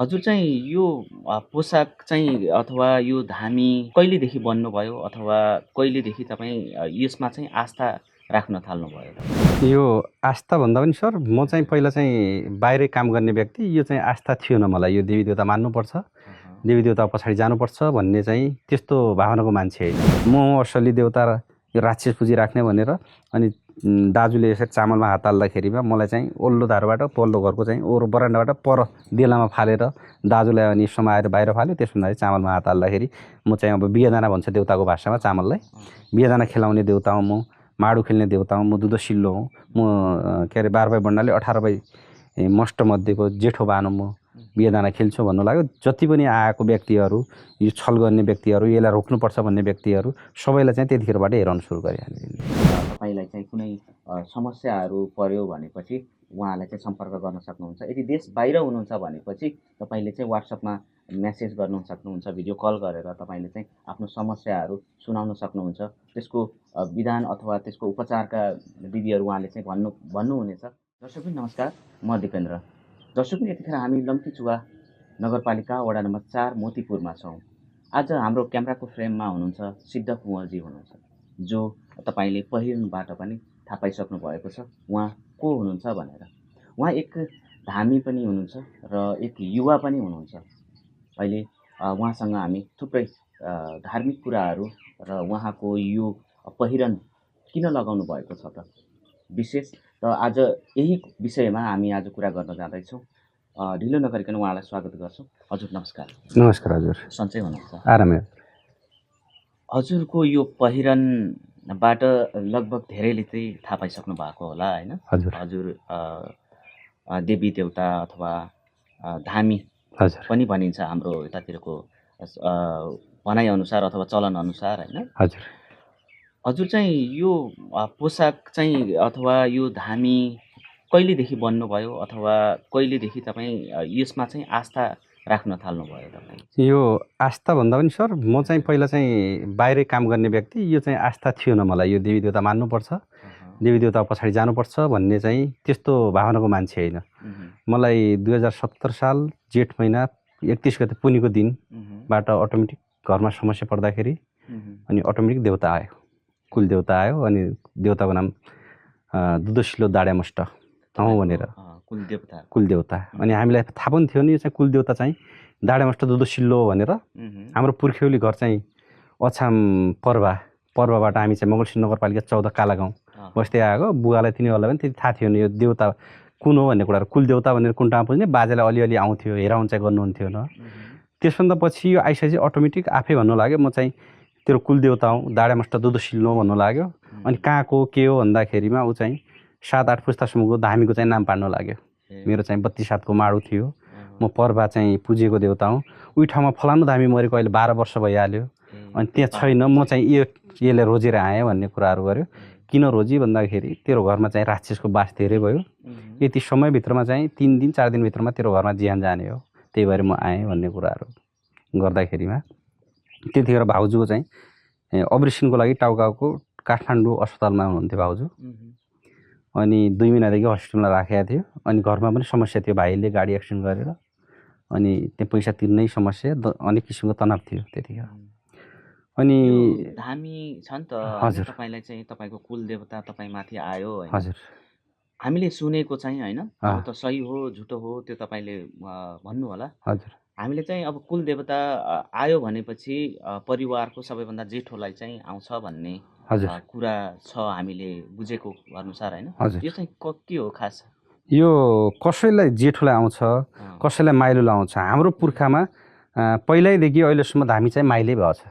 हजुर चाहिँ यो पोसाक चाहिँ अथवा यो धामी कहिलेदेखि बन्नुभयो अथवा कहिलेदेखि तपाईँ यसमा चाहिँ आस्था राख्न थाल्नुभयो तपाईँ? यो आस्था भन्दा पनि सर म चाहिँ पहिला चाहिँ बाहिरै काम गर्ने व्यक्ति। यो चाहिँ आस्था थिएन मलाई, यो देवी देवता मान्नुपर्छ, देवी देवता पछाडि जानुपर्छ भन्ने चाहिँ त्यस्तो भावनाको मान्छे होइन म। असली देवता यो राक्षस पुँजी राख्ने भनेर अनि दाजुले यसरी चामलमा हात हाल्दाखेरिमा मलाई चाहिँ ओल्लो धारबाट पल्लो घरको चाहिँ ओरो बरान्डाबाट पर देलामा फालेर दाजुलाई अनि समाएर बाहिर फाल्यो। त्यसभन्दा चामलमा हात हाल्दाखेरि म चाहिँ अब बिहेदाना भन्छ देउताको भाषामा चामललाई। बिहेदाना खेलाउने देउता हुँ म, माडु खेल्ने देउता हुँ म, दुधसिल्लो हुँ म। के अरे 12 बाई बन्डाले 18 बाई मष्टमध्येको जेठो बानो म बिहेदाना खेल्छु भन्नु लाग्यो। जति पनि आएको व्यक्तिहरू, यो छल गर्ने व्यक्तिहरू, यसलाई रोक्नुपर्छ भन्ने व्यक्तिहरू सबैलाई चाहिँ त्यतिखेरबाट हेराउन सुरु गरे। तपाईँलाई चाहिँ कुनै समस्याहरू पर्यो भनेपछि उहाँलाई चाहिँ सम्पर्क गर्न सक्नुहुन्छ। यदि देश बाहिर हुनुहुन्छ भनेपछि तपाईँले चाहिँ वाट्सएपमा मेसेज गर्नु सक्नुहुन्छ, भिडियो कल गरेर तपाईँले चाहिँ आफ्नो समस्याहरू सुनाउन सक्नुहुन्छ। त्यसको विधान अथवा त्यसको उपचारका विधिहरू उहाँले चाहिँ भन्नुहुनेछ। दर्शकबिन नमस्कार, म दिपेन्द्र। दर्शकबिन यतिखेर हामी लम्कीचुवा नगरपालिका वडा नम्बर 4 मोतीपुरमा छौँ। आज हाम्रो क्यामेराको फ्रेममा हुनुहुन्छ सिद्ध कुँवरजी हुनुहुन्छ, जो तपाईँले पहिरनबाट पनि थाहा पाइसक्नु भएको छ उहाँ को हुनुहुन्छ भनेर। उहाँ एक धामी पनि हुनुहुन्छ र एक युवा पनि हुनुहुन्छ। अहिले उहाँसँग हामी थुप्रै धार्मिक कुराहरू र उहाँको यो पहिरन किन लगाउनु भएको छ त विशेष त आज यही विषयमा हामी आज कुरा गर्न जाँदैछौँ। ढिलो नगरिकन उहाँलाई स्वागत गर्छौँ। हजुर नमस्कार। नमस्कार हजुर। सन्चै हुनुहुन्छ? आरामै। हजुरको यो पहिरनबाट लगभग धेरैले चाहिँ थाहा पाइसक्नु भएको होला होइन? हजुर देवी देवता अथवा धामी पनि भनिन्छ हाम्रो यतातिरको भनाइअनुसार अथवा चलनअनुसार होइन? हजुर चाहिँ यो पोसाक चाहिँ अथवा यो धामी कहिलेदेखि बन्नुभयो अथवा कहिलेदेखि तपाईँ यसमा चाहिँ आस्था राख्न थाल्नुभयो तपाईँ? यो आस्था भन्दा पनि सर म चाहिँ पहिला चाहिँ बाहिरै काम गर्ने व्यक्ति। यो चाहिँ आस्था थिएन मलाई, यो देवी देवता मान्नुपर्छ, देवी देवता पछाडि जानुपर्छ भन्ने चाहिँ त्यस्तो भावनाको मान्छे होइन। मलाई 2070 साल जेठ महिना 31 गते पुनीको दिनबाट अटोमेटिक घरमा समस्या पर्दाखेरि अनि अटोमेटिक देवता आयो, कुल देवता आयो। अनि देवताको नाम दुधसिलो दाड्यामष्ट हौ भनेर कुल देवता। अनि हामीलाई थाहा पनि थियो नि यो चाहिँ कुल देवता चाहिँ दाड्यामष्ट दुधसिलो भनेर। हाम्रो पुर्ख्यौली घर चाहिँ अछाम पर्वाबाट हामी चाहिँ मङ्गलसिंह नगरपालिका 14 कालागाउँ बस्दै आएको। बुवालाई तिनीहरूलाई पनि त्यति थाहा थियो नि यो देवता कुन हो भन्ने कुराहरू। कुल देवता भनेर कुन्टामा पुज्ने बाजेलाई अलिअलि आउँथ्यो, हेराउन चाहिँ गर्नुहुन्थ्यो न। त्यसभन्दा पछि यो आइसकेपछि अटोमेटिक आफै भन्नु लाग्यो म चाहिँ तेरो कुल देवता हुँ, दाड्यामष्ट दुधसिलो भन्नु लाग्यो। अनि कहाँको के हो भन्दाखेरिमा ऊ चाहिँ 7-8 पुस्तासम्मको धामीको चाहिँ नाम पाड्नु लाग्यो। मेरो चाहिँ 32 को माडु थियो, म पर्वा चाहिँ पुजेको देउता हुँ। उही ठाउँमा फलानु धामी मरेको अहिले 12 वर्ष भइहाल्यो। अनि त्यहाँ छैन, म चाहिँ यसले रोजेर आएँ भन्ने कुराहरू गर्यो। किन रोजी भन्दाखेरि तेरो घरमा चाहिँ राक्षसको बास धेरै भयो, यति समयभित्रमा चाहिँ 3 दिन 4 दिनभित्रमा तेरो घरमा ज्यान जाने हो, त्यही भएर म आएँ भन्ने कुराहरू गर्दाखेरिमा त्यतिखेर भाउजूको चाहिँ अपरेसनको लागि टाउकाको काठमाडौँ अस्पतालमा हुनुहुन्थ्यो भाउजू। अनि 2 महिनादेखि हस्पिटलमा राखेको थियो। अनि घरमा पनि समस्या थियो, भाइले गाडी एक्सिडेन्ट गरेर अनि त्यो पैसा तिर्नै समस्या, अनेक किसिमको तनाव थियो त्यतिखेर। अनि धामी छ नि त तपाईँलाई चाहिँ तपाईँको कुल देवता तपाईँमाथि आयो होइन? हजुर। हामीले सुनेको चाहिँ होइन, अब त सही हो झुटो हो त्यो तपाईँले भन्नु होला। हजुर। हामीले चाहिँ अब कुल देवता आयो भनेपछि परिवारको सबैभन्दा जेठोलाई चाहिँ आउँछ भन्ने कुरा छ हामीले बुझेको अनुसार होइन? यो चाहिँ के हो खास? यो कसैलाई जेठोलाई आउँछ, कसैलाई माइलोलाई आउँछ। हाम्रो पुर्खामा पहिल्यैदेखि अहिलेसम्म धामी चाहिँ माइलै भएको छ,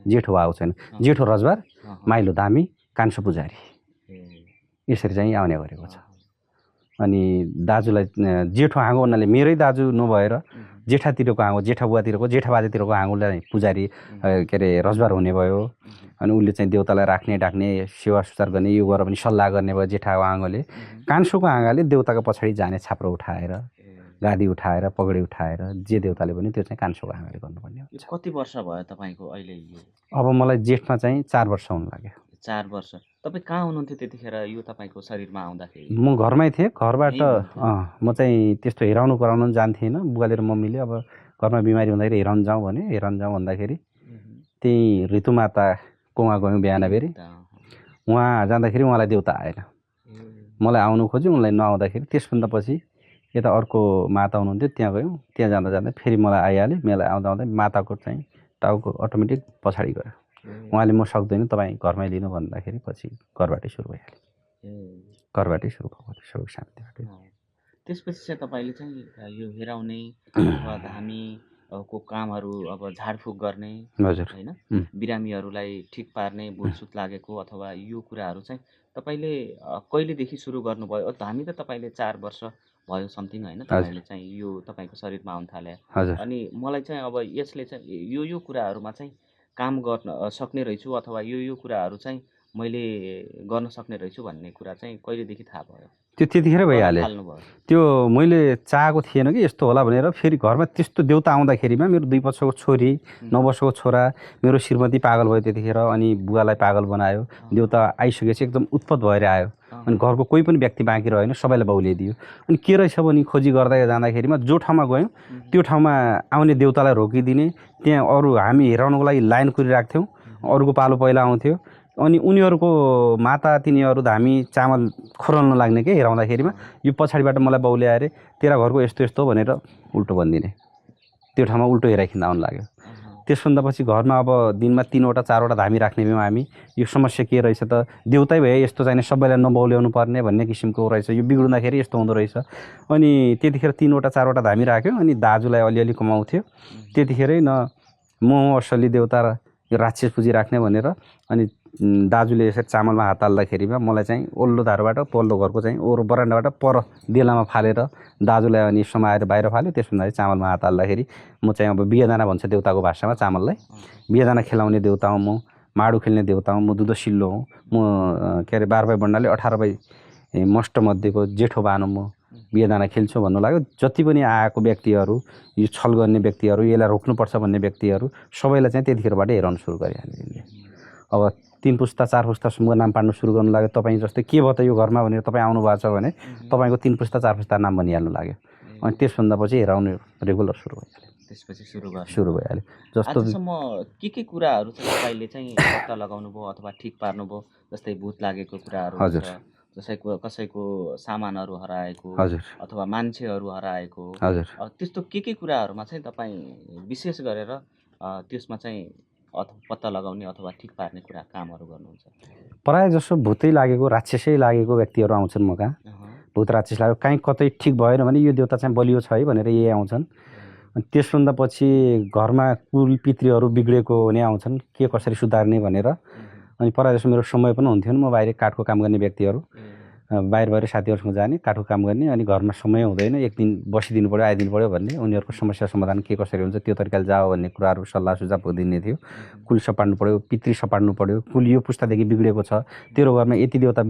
जेठो आएको छैन। जेठो रजबार, माइलो धामी, कान्छो पुजारी, यसरी चाहिँ आउने गरेको छ। अनि दाजुलाई जेठो हाँगो भन्नाले मेरै दाजु नभएर जेठातिरको हाँगो, जेठा बुवातिरको, जेठा बाजेतिरको हाँगोलाई पुजारी के अरे रजबार हुने भयो। अनि उसले चाहिँ देउतालाई राख्ने डाक्ने सेवा सुचार गर्ने यो गरेर पनि सल्लाह गर्ने भयो जेठाको हाँगोले। कान्छोको हाँगाले देउताको पछाडि जाने छाप्रो उठाएर, गादी उठाएर, पगडी उठाएर जे देउताले पनि त्यो चाहिँ कान्छोको हाँगाले गर्नुपर्ने हुन्छ। कति वर्ष भयो तपाईँको अहिले यो? अब मलाई जेठमा चाहिँ 4 वर्ष हुन लाग्यो। 4 वर्ष। तपाईँ कहाँ हुनुहुन्थ्यो त्यतिखेर यो तपाईँको शरीरमा आउँदाखेरि? म घरमै थिएँ। घरबाट यहीँ हुनुहुन्थ्यो? म चाहिँ त्यस्तो हेराउनु कराउनु पनि जान्थेँ होइन। बुबाले र मम्मीले अब घरमा बिमारी हुँदाखेरि हेराउनु जाउँ भने हेराउनु जाउँ भन्दाखेरि त्यही ऋतुमाताको उहाँ गयौँ बिहानबेरी। उहाँ जाँदाखेरि उहाँलाई देउता आएन, मलाई आउनु खोज्यो, उनलाई नआउँदाखेरि त्यसभन्दा पछि यता अर्को माता हुनुहुन्थ्यो त्यहाँ गयौँ। त्यहाँ जाँदा जाँदा फेरि मलाई आइहाल्यो। मलाई आउँदा आउँदै माताको चाहिँ टाउको अटोमेटिक पछाडि गयो। उहाँले म सक्दैन तपाईँ घरमै लिनु भन्दाखेरि पछि घरबाटै सुरु भइहाल्यो। घरबाटै सुरु भएको थियो सबै शान्तिबाट। त्यसपछि चाहिँ तपाईँले चाहिँ यो हेराउने अथवा धामी को कामहरू अब झाडफुक गर्ने हजुर होइन, बिरामीहरूलाई ठिक पार्ने, भुलसुत लागेको अथवा यो कुराहरू चाहिँ तपाईँले कहिलेदेखि सुरु गर्नुभयो? धामी त तपाईँले 4 वर्ष भयो समथिङ होइन तपाईँले चाहिँ यो तपाईँको शरीरमा आउन थाले। अनि मलाई चाहिँ अब यसले चाहिँ यो कुराहरूमा चाहिँ काम गर्न सक्ने रहेछु अथवा यो कुराहरू चाहिँ मैले गर्न सक्ने रहेछु भन्ने कुरा चाहिँ कहिलेदेखि थाहा भयो? त्यो त्यतिखेर भइहाल्यो। त्यो मैले चाहेको थिएन कि यस्तो होला भनेर। फेरि घरमा त्यस्तो देउता आउँदाखेरिमा मेरो 2 वर्षको छोरी, 9 वर्षको छोरा, मेरो श्रीमती पागल भयो त्यतिखेर। अनि बुवालाई पागल बनायो। देउता आइसकेपछि एकदम उत्पत भएर आयो। अनि घरको कोही पनि व्यक्ति बाँकी रहेन, सबैलाई बाउलिदियो। अनि के रहेछ भने खोजी गर्दै जाँदाखेरिमा जो ठाउँमा गयौँ त्यो ठाउँमा आउने देउतालाई रोकिदिने, त्यहाँ अरू हामी हेराउनको लागि लाइन कुरिरहेको थियौँ। अरूको पालो पहिला आउँथ्यो। अनि उनीहरूको माता तिनीहरू धामी चामल खोरल्न लाग्ने के हेराउँदाखेरिमा यो पछाडिबाट मलाई बाउले आएर तेरा घरको यस्तो यस्तो भनेर उल्टो भनिदिने। त्यो ठाउँमा उल्टो हेराइखिँदा आउनु लाग्यो। त्यसभन्दा पछि घरमा अब दिनमा 3वटा 4वटा धामी राख्ने भयौँ हामी। यो समस्या के रहेछ त, देउतै भए यस्तो चाहिने सबैलाई नबाउल्याउनु पर्ने भन्ने किसिमको रहेछ, यो बिग्रुँदाखेरि यस्तो हुँदो रहेछ। अनि त्यतिखेर 3वटा 4वटा धामी राख्यो। अनि दाजुलाई अलिअलि कमाउँथ्यो त्यतिखेरै न म असली देउता र यो राक्षस पुँजी राख्ने भनेर। अनि दाजुले यसरी चामलमा हात हाल्दाखेरिमा मलाई चाहिँ ओल्लो धारबाट पल्लो घरको चाहिँ ओरो बरान्डाबाट पर देलामा फालेर दाजुलाई अनि समाएर बाहिर फाल्यो। त्यसभन्दा चामलमा हात हाल्दाखेरि म चाहिँ अब बिहेदाना भन्छ देउताको भाषामा चामललाई। बिहेदाना खेलाउने देउता हुँ म, माडु खेल्ने देउता हुँ म, दुधसिल्लो हुँ म। के अरे 12 भाइ बन्डाले 18 भाइ मष्टमध्येको जेठो बानु म बिहेदाना खेल्छु भन्नु लाग्यो। जति पनि आएको व्यक्तिहरू, यो छल गर्ने व्यक्तिहरू, यसलाई रोक्नुपर्छ भन्ने व्यक्तिहरू सबैलाई चाहिँ त्यतिखेरबाट हेराउन सुरु गरिहाल्यो। अब 3 पुस्ता 4 पुस्तासम्मको नाम पाड्नु सुरु गर्नु लाग्यो। तपाईँ जस्तै के भयो त यो घरमा भनेर तपाईँ आउनु भएको छ भने तपाईँको 3 पुस्ता 4 पुस्ता नाम भनिहाल्नु लाग्यो। अनि त्यसभन्दा पछि हेराउनु रेगुलर सुरु भइहाल्यो। त्यसपछि सुरु भइहाल्यो। जस्तो आजसम्म के कुराहरू चाहिँ तपाईँले चाहिँ पत्ता लगाउनु भयो अथवा ठिक पार्नुभयो? जस्तै भूत लागेको कुराहरू, हजुर, कसैको सामानहरू हराएको, हजुर, अथवा मान्छेहरू हराएको, हजुर, त्यस्तो के कुराहरूमा चाहिँ तपाईँ विशेष गरेर त्यसमा चाहिँ पत्ता लगाउने अथवा ठिक पार्ने कुरा कामहरू गर्नुहुन्छ? प्रायः जसो भूतै लागेको, राक्षसै लागेको व्यक्तिहरू आउँछन् म कहाँ। भूत राक्षस लाग्यो कहीँ कतै ठिक भएन भने यो देउता चाहिँ बलियो छ है भनेर यही आउँछन्। अनि त्यसभन्दा पछि घरमा कुल पितृहरू बिग्रेको हुने आउँछन्, के कसरी सुधार्ने भनेर। अनि प्रायः जसो मेरो समय पनि हुन्थ्यो नि, म बाहिर काठको काम गर्ने व्यक्तिहरू बाहिर साथीहरूसँग जाने, काठको काम गर्ने। अनि घरमा समय हुँदैन, एक दिन बसिदिनु पऱ्यो, आइदिनु पऱ्यो भन्ने। उनीहरूको समस्या समाधान के कसरी हुन्छ त्यो तरिकाले जाओ भन्ने कुराहरू सल्लाह सुझाव दिने थियो। कुल सपाड्नु पऱ्यो, पितृ सपाड्नु पऱ्यो। कुल यो पुस्तादेखि बिग्रेको छ, तेरो घरमा यति देउता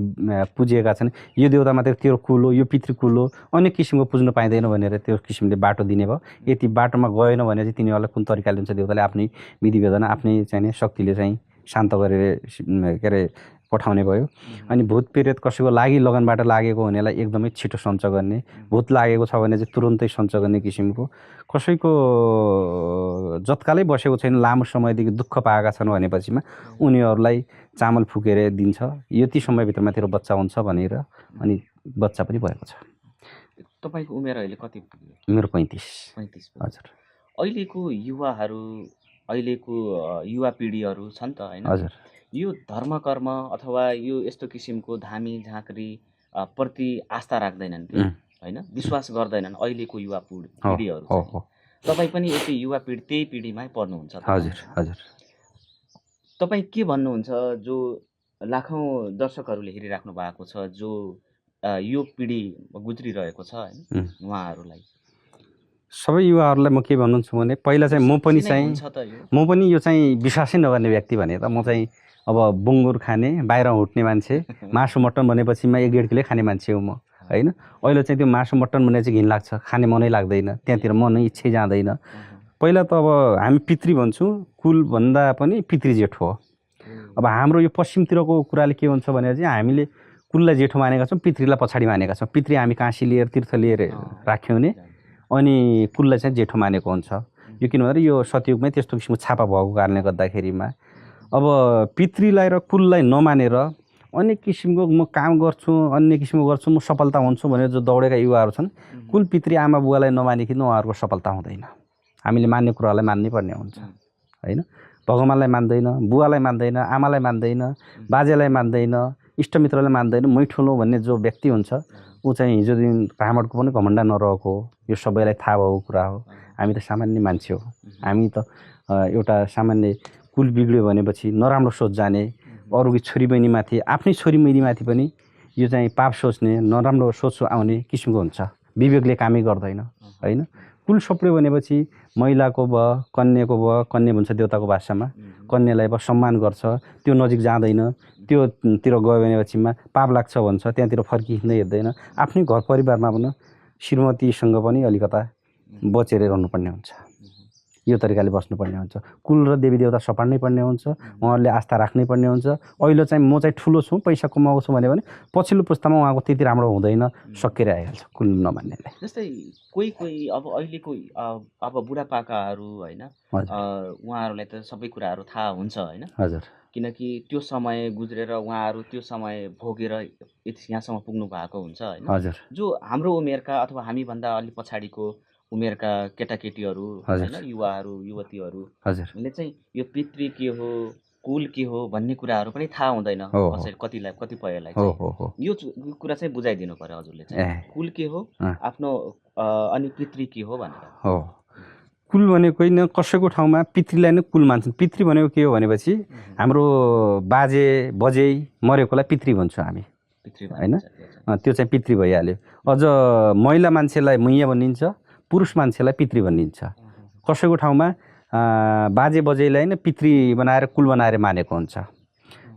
पुजिएका छन्, यो देउता मात्रै तेरो कुल हो, यो पितृ कुल हो, अन्य किसिमको पुज्न पाइँदैन भनेर त्यो किसिमले बाटो दिने भयो। यति बाटोमा गएन भने चाहिँ तिनीहरूलाई कुन तरिकाले हुन्छ देउताले आफ्नै विधि विधान आफ्नै चाहिने शक्तिले चाहिँ शान्त गरेर के अरे पठाउने भयो। अनि भूत प्रेत कसैको लागि लगनबाट लागेको हुनेलाई एकदमै छिटो सञ्च गर्ने, भूत लागेको छ भने चाहिँ तुरुन्तै सञ्च गर्ने किसिमको। कसैको जत्कालै बसेको छैन, लामो समयदेखि दुःख पाएका छन् भनेपछिमा उनीहरूलाई चामल फुकेर दिन्छ, यति समयभित्रमा तेरो बच्चा हुन्छ भनेर। अनि बच्चा पनि भएको छ। तपाईँको उमेर अहिले कति? मेरो 35। हजुर। अहिलेको युवाहरू, अहिलेको युवा पिँढीहरू छन् त होइन, हजुर, यो धर्म कर्म अथवा यो यस्तो किसिमको धामी झाँक्री प्रति आस्था राख्दैनन् कि होइन, विश्वास गर्दैनन् अहिलेको युवा पिँढीहरू। तपाईँ पनि यति युवा पिँढी, त्यही पिँढीमै पर्नुहुन्छ। हजुर, हजुर। तपाईँ के भन्नुहुन्छ जो लाखौँ दर्शकहरूले हेरिराख्नु भएको छ, जो यो पिँढी गुज्रिरहेको छ होइन, उहाँहरूलाई? सबै युवाहरूलाई म के भन्नुहुन्छ भने पहिला चाहिँ म पनि यो चाहिँ विश्वासै नगर्ने व्यक्ति भने त म चाहिँ अब बुङ्गुर खाने, बाहिर हुट्ने मान्छे, मासु मटन भनेपछिमा 1-1.5 किलो खाने मान्छे हो म होइन। अहिले चाहिँ त्यो मासु मटन भने चाहिँ घिन लाग्छ, खाने मनै लाग्दैन, त्यहाँतिर मनै इच्छै जाँदैन। पहिला त अब हामी पितृ भन्छौँ, कुल भन्दा पनि पितृ जेठो हो। अब हाम्रो यो पश्चिमतिरको कुराले के हुन्छ भने चाहिँ हामीले कुललाई जेठो मानेका छौँ, पितृलाई पछाडि मानेका छौँ। पितृ हामी काँसी लिएर तीर्थ लिएर राख्यौँ भने अनि कुललाई चाहिँ जेठो मानेको हुन्छ। यो किन भन्दा यो सतयुगमै त्यस्तो किसिमको छापा भएको कारणले गर्दाखेरिमा अब पितृलाई र कुललाई नमानेर अनेक किसिमको म काम गर्छु, अन्य किसिमको गर्छु, म सफलता हुन्छु भनेर जो दौडेका युवाहरू छन्, कुल पितृ आमा बुवालाई नमानिकन उहाँहरूको सफलता हुँदैन। हामीले मान्ने कुरालाई मान्नै पर्ने हुन्छ होइन। भगवान्लाई मान्दैन, बुवालाई मान्दैन, आमालाई मान्दैन, बाजेलाई मान्दैन, इष्टमित्रलाई मान्दैन, मै ठुलो भन्ने जो व्यक्ति हुन्छ ऊ चाहिँ हिजो दिन ब्राह्मणको पनि घमण्ड नरहेको हो। यो सबैलाई थाहा भएको कुरा हो। हामी त सामान्य मान्छे हो। हामी त एउटा सामान्य कुल बिग्रियो भनेपछि नराम्रो सोच जाने, अरूको छोरी बहिनीमाथि, आफ्नै छोरी बहिनीमाथि पनि यो चाहिँ पाप सोच्ने, नराम्रो सोच आउने किसिमको हुन्छ। विवेकले कामै गर्दैन होइन। कुल सप्रियो भनेपछि महिलाको भयो, कन्याको भयो, कन्या भन्छ देउताको भाषामा, कन्यालाई अब सम्मान गर्छ, त्यो नजिक जाँदैन, त्योतिर गयो भनेपछिमा पाप लाग्छ भन्छ, त्यहाँतिर फर्किँदै हेर्दैन। आफ्नै घर परिवारमा पनि श्रीमतीसँग पनि अलिकता बचेर रहनुपर्ने हुन्छ। यो तरिकाले बस्नुपर्ने हुन्छ। कुल र देवी देवता सपाड्नै पर्ने हुन्छ। उहाँहरूले आस्था राख्नै पर्ने हुन्छ। अहिले चाहिँ म चाहिँ ठुलो छु, पैसा कमाउँछु भने पछिल्लो पुस्तामा उहाँको त्यति राम्रो हुँदैन, सकेर आइहाल्छ कुल नमान्नेलाई। जस्तै कोही अब अहिलेको अब बुढापाकाहरू होइन, उहाँहरूलाई त सबै कुराहरू थाहा हुन्छ होइन। हजुर। किनकि त्यो समय गुज्रेर उहाँहरू त्यो समय भोगेर यहाँसम्म पुग्नु भएको हुन्छ होइन। हजुर। जो हाम्रो उमेरका अथवा हामीभन्दा अलि पछाडिको उमेरका केटाकेटीहरू होइन, युवाहरू युवतीहरूले चाहिँ यो पितृ के हो, कुल के हो भन्ने कुराहरू पनि थाहा हुँदैन कतिपयलाई। यो कुरा चाहिँ बुझाइदिनु पर्यो हजुरले चाहिँ, कुल के हो आफ्नो अनि पितृ के हो भनेर। हो, कुल भनेको होइन, कसैको ठाउँमा पितृलाई नै कुल मान्छन्। पितृ भनेको के हो भनेपछि हाम्रो बाजे बजे मरेकोलाई पितृ भन्छौँ हामी होइन। त्यो चाहिँ पितृ भइहाल्यो। अझ महिला मान्छेलाई मैया भनिन्छ, पुरुष मान्छेलाई पितृ भनिन्छ। कसैको ठाउँमा बाजे बजेलाई नै पितृ बनाएर कुल बनाएर मानेको हुन्छ।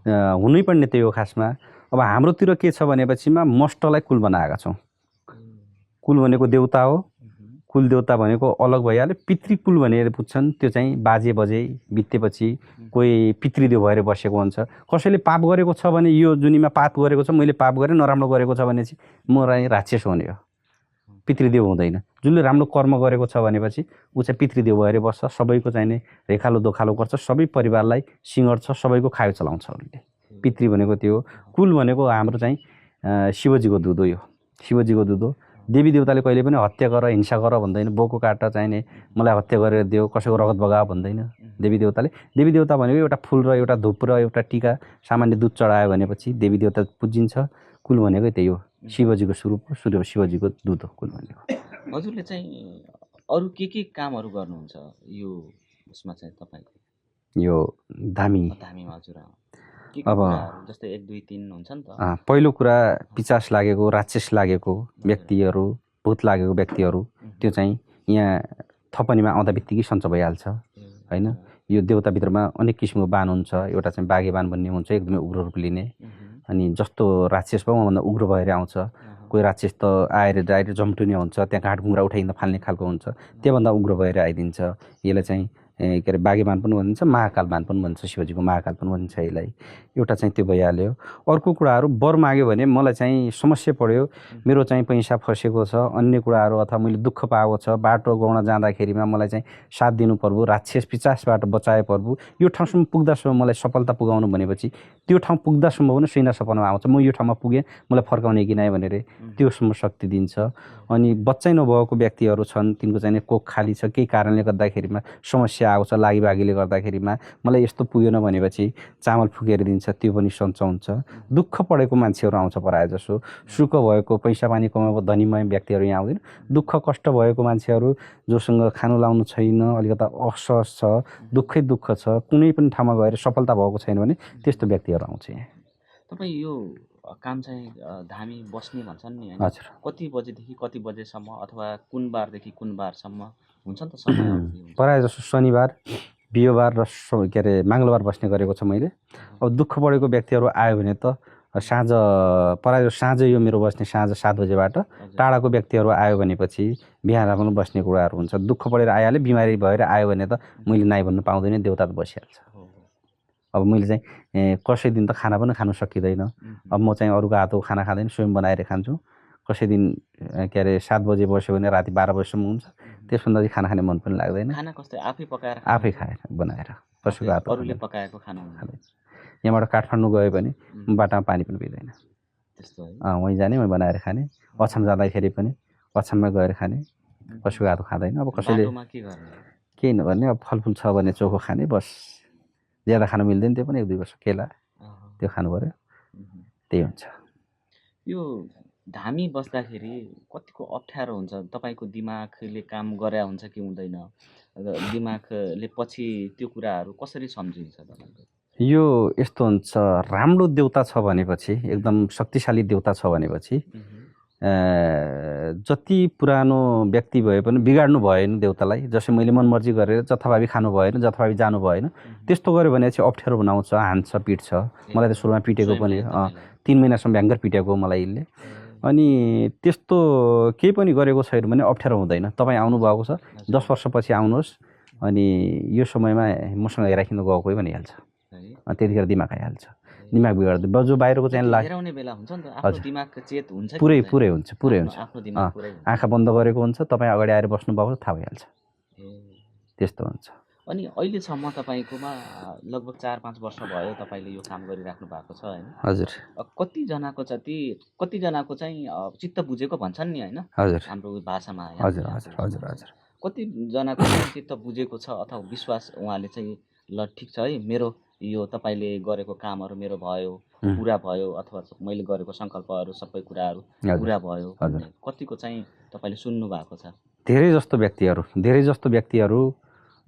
हुनै पर्ने त्यही हो खासमा। अब हाम्रोतिर के छ भनेपछिमा मष्टलाई कुल बनाएका छौँ। कुल भनेको देउता हो, कुल देउता भनेको अलग भइहाल्यो। पितृकुल भनेर बुझ्छन्, त्यो चाहिँ बाजे बजे बितेपछि कोही पितृदेव भएर बसेको हुन्छ। कसैले पाप गरेको छ भने, यो जुनीमा पाप गरेको छ, मैले पाप गरेँ, नराम्रो गरेको छ भने चाहिँ म राक्षस हुने हो, पितृदेव हुँदैन। जसले राम्रो कर्म गरेको छ भनेपछि ऊ चाहिँ पितृदेव भएर बस्छ, सबैको चाहिने रेखालो दोखालो गर्छ, सबै परिवारलाई सिँगर्छ, सबैको खायो चलाउँछ उसले। पितृ भनेको त्यो हो। कुल भनेको हाम्रो चाहिँ शिवजीको दुध हो। यो शिवजीको दुध हो। देवी देवताले कहिले पनि हत्या गर, हिंसा गर भन्दैन। बोको काट चाहिने मलाई हत्या गरेर देऊ, कसैको रगत बगा भन्दैन देवी देवताले। देवी देवता भनेको एउटा फुल र एउटा धुप र एउटा टीका, सामान्य दुध चढायो भनेपछि देवी देवता पुजिन्छ। कुल भनेको त्यही हो, शिवजीको स्वरूप हो, शिवजीको दुध हो कुल भनेको। हजुरले चाहिँ अरू के कामहरू गर्नुहुन्छ यो उसमा चाहिँ तपाईँको यो धामीमा हजुर? अब जस्तै 1 2 3 हुन्छ नि त। पहिलो कुरा पिचास लागेको, राक्षस लागेको व्यक्तिहरू, भूत लागेको व्यक्तिहरू, त्यो चाहिँ यहाँ थपनीमा आउँदा बित्तिकै सञ्चो भइहाल्छ होइन। यो देवताभित्रमा अनेक किसिमको बाण हुन्छ। एउटा चाहिँ बाघे बाण भन्ने हुन्छ, एकदमै उग्र रूप लिने। अनि जस्तो राक्षस भयो उहाँभन्दा उग्र भएर आउँछ। कोही राक्षस त आएर डाइरेक्ट जम्टुने हुन्छ, त्यहाँ काँडकुङ्ग्रा उठाइदिँदा फाल्ने खालको हुन्छ, त्योभन्दा उग्र भएर आइदिन्छ। यसलाई चाहिँ के अरे बाघे बाण पनि भनिन्छ, महाकाल बाण पनि भन्छ, शिवजीको महाकाल पनि भनिन्छ यसलाई। एउटा चाहिँ त्यो भइहाल्यो। अर्को कुराहरू वर माग्यो भने मलाई चाहिँ समस्या पऱ्यो, मेरो चाहिँ पैसा फसेको छ, अन्य कुराहरू अथवा मैले दुःख पाएको छ, बाटो गाउन जाँदाखेरिमा मलाई चाहिँ साथ दिनु पर्यो, राक्षस पिचासबाट बचाए पर्यो, यो ठाउँसम्म पुग्दासम्म मलाई सफलता पुगाउनु भनेपछि त्यो ठाउँ पुग्दासम्म पनि सुइना सपनामा आउँछ, म यो ठाउँमा पुगेँ, मलाई फर्काउने कि नै भनेर त्योसम्म शक्ति दिन्छ। अनि बच्चै नभएको व्यक्तिहरू छन्, तिनको चाहिँ कोख खाली छ, केही कारणले गर्दाखेरिमा समस्या आउँछ, लागिबागीले गर्दाखेरिमा मलाई यस्तो पुगेन भनेपछि चामल फुकेर दिन्छ, त्यो पनि सन्चो हुन्छ। दुःख पढेको मान्छेहरू आउँछ प्रायः जसो, सुख भएको पैसा पानी कमाएको धनीमय व्यक्तिहरू यहाँ आउँदैन। दुःख कष्ट भएको मान्छेहरू जोसँग खानु लाउनु छैन, अलिकता असहज छ, दुःखै दुःख छ, कुनै पनि ठाउँमा गएर सफलता भएको छैन भने त्यस्तो व्यक्तिहरू आउँछ यहाँ। तपाईँ यो काम चाहिँ धामी बस्ने भन्छन् नि, हजुर, कति बजेदेखि कति बजेसम्म अथवा कुन बारदेखि कुन बारसम्म हुन्छ नि त समय? प्रायः जसो शनिबार, बिहिबार र के अरे मङ्गलबार बस्ने गरेको छ मैले। अब दुःख पढेको व्यक्तिहरू आयो भने त साँझ, प्रायः साँझ यो मेरो बस्ने साँझ 7 बजेबाट। टाढाको व्यक्तिहरू आयो भनेपछि बिहान पनि बस्ने कुराहरू हुन्छ। दुःख पढेर आइहाल्यो, बिमारी भएर आयो भने त मैले नाइ भन्नु पाउँदैन, देउता त बसिहाल्छ। अब मैले चाहिँ कसै दिन त खाना पनि खानु सकिँदैन। अब म चाहिँ अरूको हातको खाना खाँदैन, स्वयं बनाएर खान्छु। कसै दिन के अरे 7 बजे बस्यो भने राति 12 बजेसम्म हुन्छ। त्यसभन्दा चाहिँ खाना खाने मन पनि लाग्दैन। खाना कस्तै आफै पकाएर आफै खाएर बनाएर कसैको हातको अरूले पकाएको खाना खाँदैन। यहाँबाट काठमाडौँ गयो भने बाटामा पानी पनि पिँदैन। त्यस्तो है। वहीँ जाने, वहीँ बनाएर खाने। अछाम जाँदाखेरि पनि अछाममा गएर खाने। कसैको हातको खाँदैन। अब कसैले केही नगर्ने, अब फलफुल छ भने चोखो खाने, बस। ज्यादा खानु मिल्दैन, त्यो पनि 1-2 वर्ष केला त्यो खानु पर्यो। त्यही हुन्छ। यो धामी बस्दाखेरि कतिको अप्ठ्यारो हुन्छ? तपाईँको दिमागले काम गरे हुन्छ कि हुँदैन? दिमागले पछि त्यो कुराहरू कसरी सम्झिन्छ तपाईँको? यो यस्तो हुन्छ, राम्रो देउता छ भनेपछि, एकदम शक्तिशाली देउता छ भनेपछि जति पुरानो व्यक्ति भए पनि बिगाड्नु भएन देउतालाई। जसै मैले मनमर्जी गरेर जथाभावी खानु भएन, जथाभावी जानु भएन। त्यस्तो गऱ्यो भने चाहिँ अप्ठ्यारो बनाउँछ, हान्छ, पिट्छ। मलाई त सुरुमा पिटेको पनि 3 महिनासम्म भयङ्कर पिटेको मलाई यसले। अनि त्यस्तो केही पनि गरेको छैन भने अप्ठ्यारो हुँदैन। तपाईँ आउनुभएको छ, 10 वर्षपछि आउनुहोस्, अनि यो समयमा मसँग हेराइकिन गएको कोही पनि हाल्छ। त्यतिखेर दिमाग आइहाल्छ। दिमाग बिगाड्दै जो बाहिरको चाहिँ हेराउने बेला हुन्छ नि त, आफ्नो दिमागको चेत हुन्छ, पुरै हुन्छ। आफ्नो दिमाग पुरै हुन्छ। आँखा बन्द गरेको हुन्छ, तपाईँ अगाडि आएर बस्नुभएको थाहा भइहाल्छ। त्यस्तो हुन्छ। अनि अहिलेसम्म तपाईँकोमा लगभग 4-5 वर्ष भयो तपाईँले यो काम गरिराख्नु भएको छ हैन? हजुर। कतिजनाको चाहिँ चित्त बुझेको भन्छन् नि हैन? हजुर। हाम्रो भाषामा। हजुर। कतिजनाको चाहिँ चित्त बुझेको छ अथवा विश्वास उहाँले चाहिँ ल ठिक छ है, मेरो यो तपाईँले गरेको कामहरू मेरो भयो, पुरा भयो, अथवा मैले गरेको सङ्कल्पहरू सबै कुराहरू पुरा भयो, कतिको चाहिँ तपाईँले सुन्नु भएको छ? धेरै जस्तो व्यक्तिहरू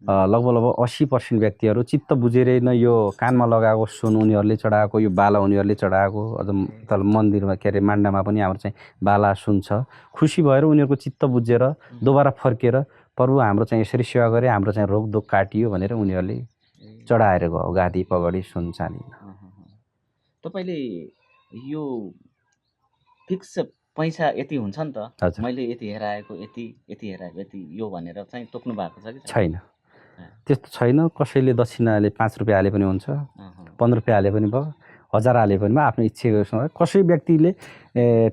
लगभग 80% व्यक्तिहरू चित्त बुझेर नै यो कानमा लगाएको सुन उनीहरूले चढाएको, यो बाला उनीहरूले चढाएको, अझ तल मन्दिरमा के अरे माण्डामा पनि हाम्रो चाहिँ बाला सुन छ। खुसी भएर उनीहरूको चित्त बुझेर दोबारा फर्केर प्रभु हाम्रो चाहिँ यसरी सेवा गरे, हाम्रो चाहिँ रोगदोग काटियो भनेर उनीहरूले चढाएर गयो, गादी पगडी सुन चाँदी। तपाईँले यो फिक्स पैसा यति हुन्छ नि त, मैले यति हेराएको यति यो भनेर चाहिँ तोक्नु भएको छ कि छैन? त्यस्तो छैन। कसैले दक्षिणाले 5 रुपियाँ हाले पनि हुन्छ, 15 रुपियाँ हाले पनि भयो, 1000 हाले पनि भयो, आफ्नो इच्छा। कसै व्यक्तिले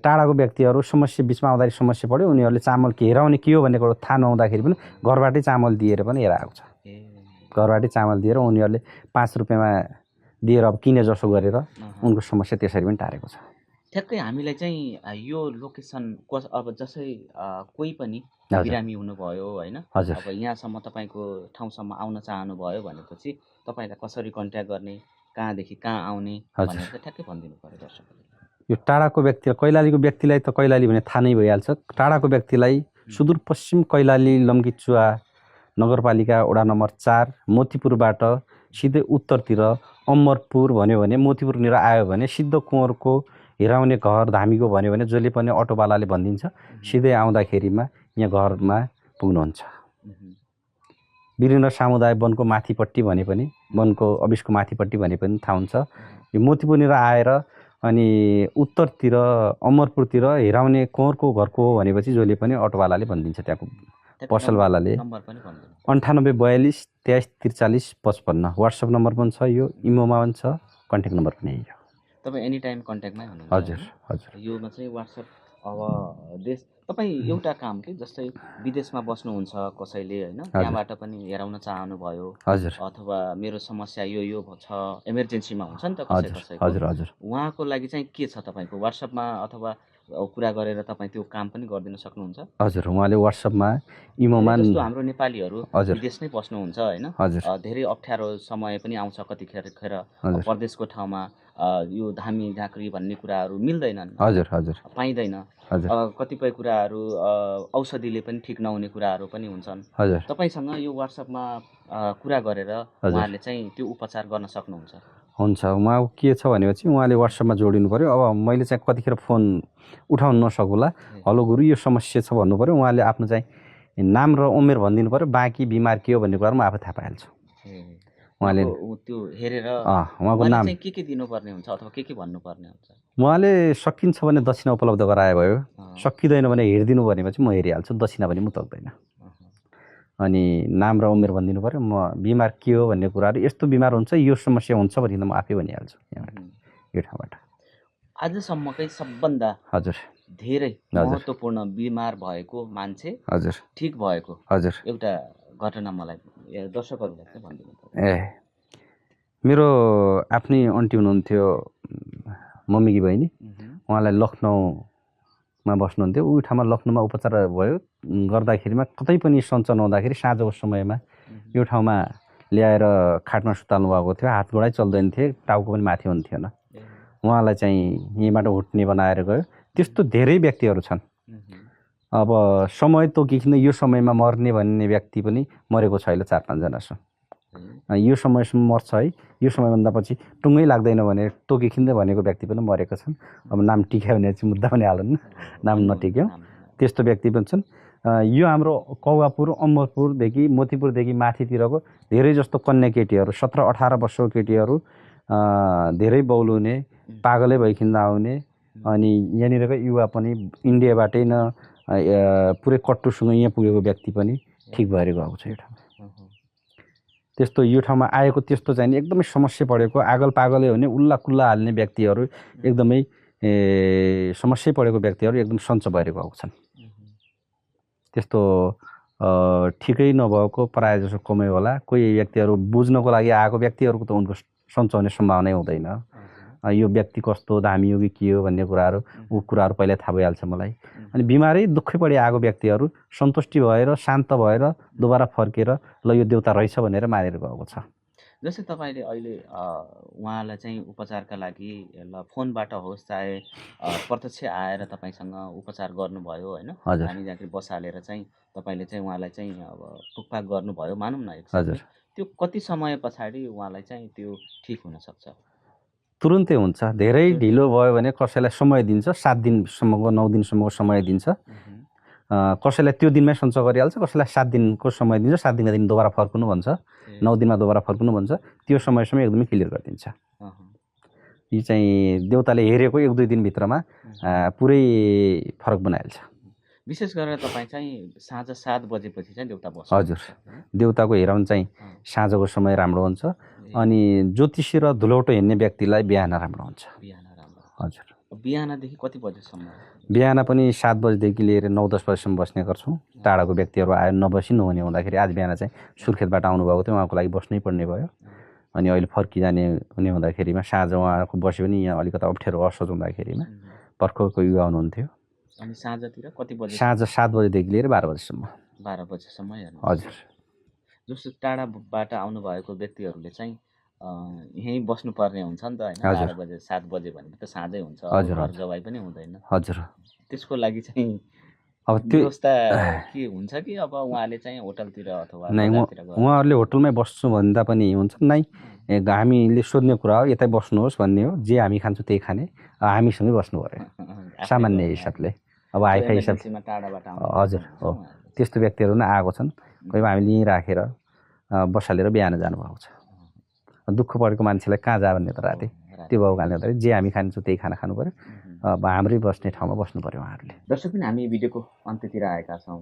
टाढाको व्यक्तिहरू समस्या बिचमा आउँदाखेरि समस्या पऱ्यो, उनीहरूले चामल के हेराउने के हो भन्ने कुरो थाहा नहुँदाखेरि पनि घरबाटै चामल दिएर पनि हेराएको छ। घरबाटै चामल दिएर उनीहरूले 5 रुपियाँमा दिएर अब किने जसो गरेर उनको समस्या त्यसरी पनि टारेको छ। ठ्याक्कै हामीलाई चाहिँ यो लोकेसन अब जसै कोही पनि बिरामी हुनुभयो हैन, अब यहाँसम्म तपाईँको ठाउँसम्म आउन चाहनुभयो भनेपछि तपाईँलाई कसरी कन्ट्याक्ट गर्ने, कहाँदेखि कहाँ आउने भनेर चाहिँ ठ्याक्कै भनिदिनु पर्यो दर्शकहरूले। यो टाढाको व्यक्ति, कैलालीको व्यक्तिलाई त कैलाली भने थाहा नै भइहाल्छ। टाढाको व्यक्तिलाई सुदूरपश्चिम कैलाली लम्कीचुवा नगरपालिका वडा नम्बर 4 मोतीपुरबाट सिधै उत्तरतिर अमरपुर भन्यो भने मोतीपुरनिर आयो भने सिद्ध कुँवरको हिराउने घर धामीको भन्यो भने जसले पनि अटोवालाले भनिदिन्छ, सिधै आउँदाखेरिमा यहाँ घरमा पुग्नुहुन्छ। वीरेन्द्र सामुदाय वनको माथिपट्टि भने पनि, वनको अफिसको माथिपट्टि भने पनि थाहा हुन्छ। यो मोतीपुरनिर आएर अनि उत्तरतिर अमरपुरतिर हिराउने कुँवरको घरको हो भनेपछि जसले पनि अटोवालाले भनिदिन्छ, त्यहाँको पसलवालाले। 98 42 23 43 55 वाट्सएप नम्बर पनि छ, यो इमोमा पनि छ, कन्ट्याक्ट नम्बर पनि यही हो। तपाईँ एनी टाइम कन्ट्याक्टमै हुनुहुन्छ? हजुर। योमा चाहिँ वाट्सएप। अब तपाईँ एउटा काम के, जस्तै विदेशमा बस्नुहुन्छ कसैले हैन, त्यहाँबाट पनि हेराउन चाहनुभयो, अथवा मेरो समस्या यो छ, इमर्जेन्सीमा हुन्छ नि त कसैको, उहाँको लागि चाहिँ के छ तपाईँको वाट्सएपमा अथवा कुरा गरेर तपाईँ त्यो काम पनि गरिदिन सक्नुहुन्छ? हजुर, उहाँले वाट्सएपमा इमोमा, जस्तो हाम्रो नेपालीहरू विदेश नै बस्नुहुन्छ हैन, धेरै अप्ठ्यारो समय पनि आउँछ कतिखेर परदेशको ठाउँमा यो धामी झाँक्री भन्ने कुराहरू मिल्दैनन्, पाइँदैन। कतिपय कुराहरू औषधिले पनि ठिक नहुने कुराहरू पनि हुन्छन्। तपाईँसँग यो वाट्सएपमा कुरा गरेर उहाँले चाहिँ त्यो उपचार गर्न सक्नुहुन्छ? हुन्छ। उहाँको के छ भनेपछि उहाँले वाट्सएपमा जोडिनु पर्यो। अब मैले चाहिँ कतिखेर फोन उठाउन नसकुला, हेलो गुरु यो समस्या छ भन्नु पर्यो। उहाँले आफ्नो चाहिँ नाम र उमेर भनिदिनु पर्यो, बाँकी बिमार के हो भन्ने कुरा म आफै थाहा पाइहाल्छु। उहाँले त्यो हेरेर उहाँको नाम चाहिँ के दिनुपर्ने हुन्छ अथवा के भन्नुपर्ने हुन्छ? उहाँले सकिन्छ भने दक्षिणा उपलब्ध गराए भयो, सकिँदैन भने हेरिदिनु भनेपछि म हेरिहाल्छु, दक्षिणा भने म तक्दैन। अनि नाम र उमेर भनिदिनु पऱ्यो, म बिमार के हो भन्ने कुराहरू, यस्तो बिमार हुन्छ, यो समस्या हुन्छ भनेर म आफै भनिहाल्छु यहाँबाट, यो ठाउँबाट। आजसम्मकै सबभन्दा हजुर धेरै महत्त्वपूर्ण बिमार भएको मान्छे हजुर ठिक भएको हजुर एउटा घटना मलाई दर्शकहरूलाई चाहिँ भनिदिनु पर्यो। मेरो आफ्नै आन्टी हुनुहुन्थ्यो, मम्मीकी बहिनी, उहाँलाई लखनऊमा बस्नुहुन्थ्यो। उही ठाउँमा लखनऊमा उपचार भयो गर्दाखेरिमा कतै पनि सञ्चो नहुँदाखेरि साँझको समयमा यो ठाउँमा ल्याएर खाटमा सुताल्नु भएको थियो। हात गोडै चल्दैन थिए, टाउको पनि माथि हुन्थेन। उहाँलाई चाहिँ यहीँबाट उठ्ने बनाएर गयो। त्यस्तो धेरै व्यक्तिहरू छन्। अब समय तोकिकन यो समयमा मर्ने भन्ने व्यक्ति पनि मरेको छ, अहिले 4-5 जना छ। यो समयसम्म मर्छ है, यो समयभन्दा पछि टुङ्गै लाग्दैन भने तोकिखिन्दै भनेको व्यक्ति पनि मरेको छन्। अब नाम टिक्यो भने चाहिँ मुद्दा पनि हाल्नु, नाम नटिक्यो, त्यस्तो व्यक्ति पनि छन्। यो हाम्रो कौवापुर, अमरपुरदेखि मोतीपुरदेखि माथितिरको धेरै जस्तो कन्या केटीहरू, 17-18 वर्षको केटीहरू, धेरै बौल हुने, पागलै भइकन आउने, अनि यहाँनिरको युवा पनि इन्डियाबाटै न पुरै कट्टुसँग यहाँ पुगेको व्यक्ति पनि ठिक भएर गएको छ यो ठाउँमा। त्यस्तो यो ठाउँमा आएको त्यस्तो चाहिँ एकदमै समस्या परेको, आगल पागलै हुने, उल्ला कुल्ला हाल्ने व्यक्तिहरू, एकदमै समस्या परेको व्यक्तिहरू एकदम सन्चो भएर गएको छन्। त्यस्तो ठिकै नभएको प्रायः जसो कमै होला। कोही व्यक्तिहरू बुझ्नको लागि आएको व्यक्तिहरूको त उनको सन्चो हुने सम्भावनै हुँदैन। यो व्यक्ति कस्तो धामी हो कि के हो भन्ने कुराहरू, ऊ कुराहरू पहिल्यै थाहा भइहाल्छ मलाई। अनि बिमारै दुःखै पढी आएको व्यक्तिहरू सन्तुष्टि भएर, शान्त भएर, दोबारा फर्केर ल यो देउता रहेछ भनेर मानेर गएको छ। जस्तै तपाईँले अहिले उहाँलाई चाहिँ उपचारका लागि ल फोनबाट होस् चाहे प्रत्यक्ष आएर तपाईँसँग उपचार गर्नुभयो होइन, हामी जहाँखेरि बसालेर चाहिँ तपाईँले चाहिँ उहाँलाई चाहिँ अब पुगपाग गर्नुभयो मानौँ न, हजुर, त्यो कति समय पछाडि उहाँलाई चाहिँ त्यो ठिक हुनसक्छ? तुरुन्तै हुन्छ। धेरै ढिलो भयो भने कसैलाई समय दिन्छ, 7 दिनसम्मको 9 दिनसम्मको समय दिन्छ। कसैलाई त्यो दिनमै सन्चो गरिहाल्छ, कसैलाई 7 दिनको समय दिन्छ, 7 दिनका दिन दोबारा फर्कनु भन्छ, 9 दिनमा दोबारा फर्कनु भन्छ। त्यो समयसम्म एकदमै क्लियर गरिदिन्छ। यो चाहिँ देउताले हेरेको 1-2 दिनभित्रमा पुरै फरक बनाइहाल्छ। विशेष गरेर तपाईँ चाहिँ साँझ 7 बजेपछि चाहिँ देउता बस्छ? हजुर, देउताको हेराउन चाहिँ साँझको समय राम्रो हुन्छ। अनि ज्योतिषी र धुलौटो हिँड्ने व्यक्तिलाई बिहान राम्रो हुन्छ। बिहान राम्रो? हजुर। बिहानदेखि कति बजेसम्म? बिहान पनि 7 बजेदेखि लिएर 9-10 बजेसम्म बस्ने गर्छौँ। टाढाको व्यक्तिहरू आयो नबसी नहुने हुँदाखेरि आज बिहान चाहिँ सुर्खेतबाट आउनुभएको थियो, उहाँको लागि बस्नै पर्ने भयो। अनि अहिले फर्किजाने हुने हुँदाखेरिमा साँझ उहाँको बस्यो भने यहाँ अलिकति अप्ठ्यारो असोज हुँदाखेरिमा भर्खरको युवा हुनुहुन्थ्यो। अनि साँझतिर कति बजे? साँझ 7 बजेदेखि लिएर 12 बजेसम्म। 12 बजेसम्म हेर्नु? हजुर। जस्तो टाढाबाट आउनुभएको व्यक्तिहरूले चाहिँ यहीँ बस्नुपर्ने हुन्छ नि त होइन? 12 बजे 7 बजे भनेपछि त साँझै हुन्छ, घर जवाई पनि हुँदैन। हजुर। त्यसको लागि चाहिँ अब त्यो व्यवस्था के हुन्छ कि अब उहाँले चाहिँ होटलतिर अथवा बजारतिर गएर? उहाँहरूले होटलमै बस्छु भन्दा पनि हुन्छ नै, हामीले सोध्ने कुरा हो यतै बस्नुहोस् भन्ने हो, जे हामी खान्छौँ त्यही खाने, हामीसँगै बस्नु पऱ्यो सामान्य हिसाबले। अब हाइफाई हिसाबले हजुर हो, त्यस्तो व्यक्तिहरू पनि आएको छन्। कोही हामीले यहीँ राखेर बसालेर बिहान जानुभएको छ। दुःख परेको मान्छेलाई कहाँ जा भन्ने त राति, त्यो भएको कारणले गर्दाखेरि जे हामी खान्छौँ त्यही खाना खानु पऱ्यो। अब हाम्रै बस्ने ठाउँमा बस्नु पऱ्यो उहाँहरूले। दर्शक पनि हामी भिडियोको अन्त्यतिर आएका छौँ।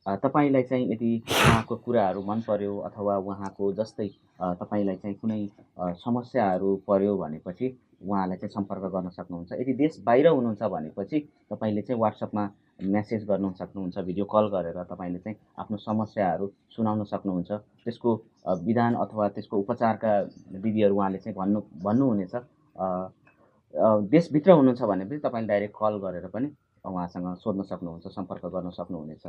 तपाईँलाई चाहिँ यदि उहाँको कुराहरू मन पर्यो अथवा उहाँको जस्तै तपाईँलाई चाहिँ कुनै समस्याहरू पर्यो भनेपछि उहाँलाई चाहिँ सम्पर्क गर्न सक्नुहुन्छ। यदि देश बाहिर हुनुहुन्छ भनेपछि तपाईँले चाहिँ वाट्सएपमा मेसेज गर्नु सक्नुहुन्छ, भिडियो कल गरेर तपाईँले चाहिँ आफ्नो समस्याहरू सुनाउन सक्नुहुन्छ। त्यसको विधान अथवा त्यसको उपचारका विधिहरू उहाँले चाहिँ भन्नुहुनेछ। देशभित्र हुनुहुन्छ भनेपछि तपाईँले डाइरेक्ट कल गरेर पनि उहाँसँग सोध्न सक्नुहुन्छ, सम्पर्क गर्न सक्नुहुनेछ।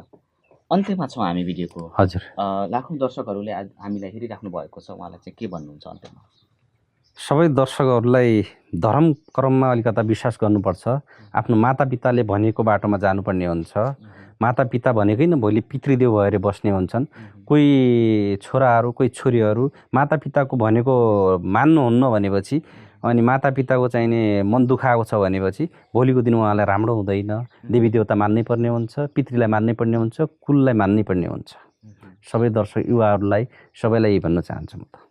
अन्त्यमा छौँ हामी भिडियोको। हजुर। लाखौँ दर्शकहरूले हामीलाई हेरिराख्नु भएको छ, उहाँलाई चाहिँ के भन्नुहुन्छ अन्त्यमा? सबै दर्शकहरूलाई धर्म कर्ममा अलिकता विश्वास गर्नुपर्छ। आफ्नो मातापिताले भनेको बाटोमा जानुपर्ने हुन्छ। मातापिता भनेकै न भोलि पितृदेव भएर बस्ने हुन्छन्। कोही छोराहरू कोही छोरीहरू मातापिताको भनेको मान्नुहुन्न भनेपछि अनि मातापिताको चाहिने मन दुखाएको छ भनेपछि भोलिको दिन उहाँलाई राम्रो हुँदैन। देवी देवता मान्नै पर्ने हुन्छ, पितृलाई मान्नै पर्ने हुन्छ, कुललाई मान्नै पर्ने हुन्छ। सबै दर्शक युवाहरूलाई सबैलाई यही भन्न चाहन्छु म त।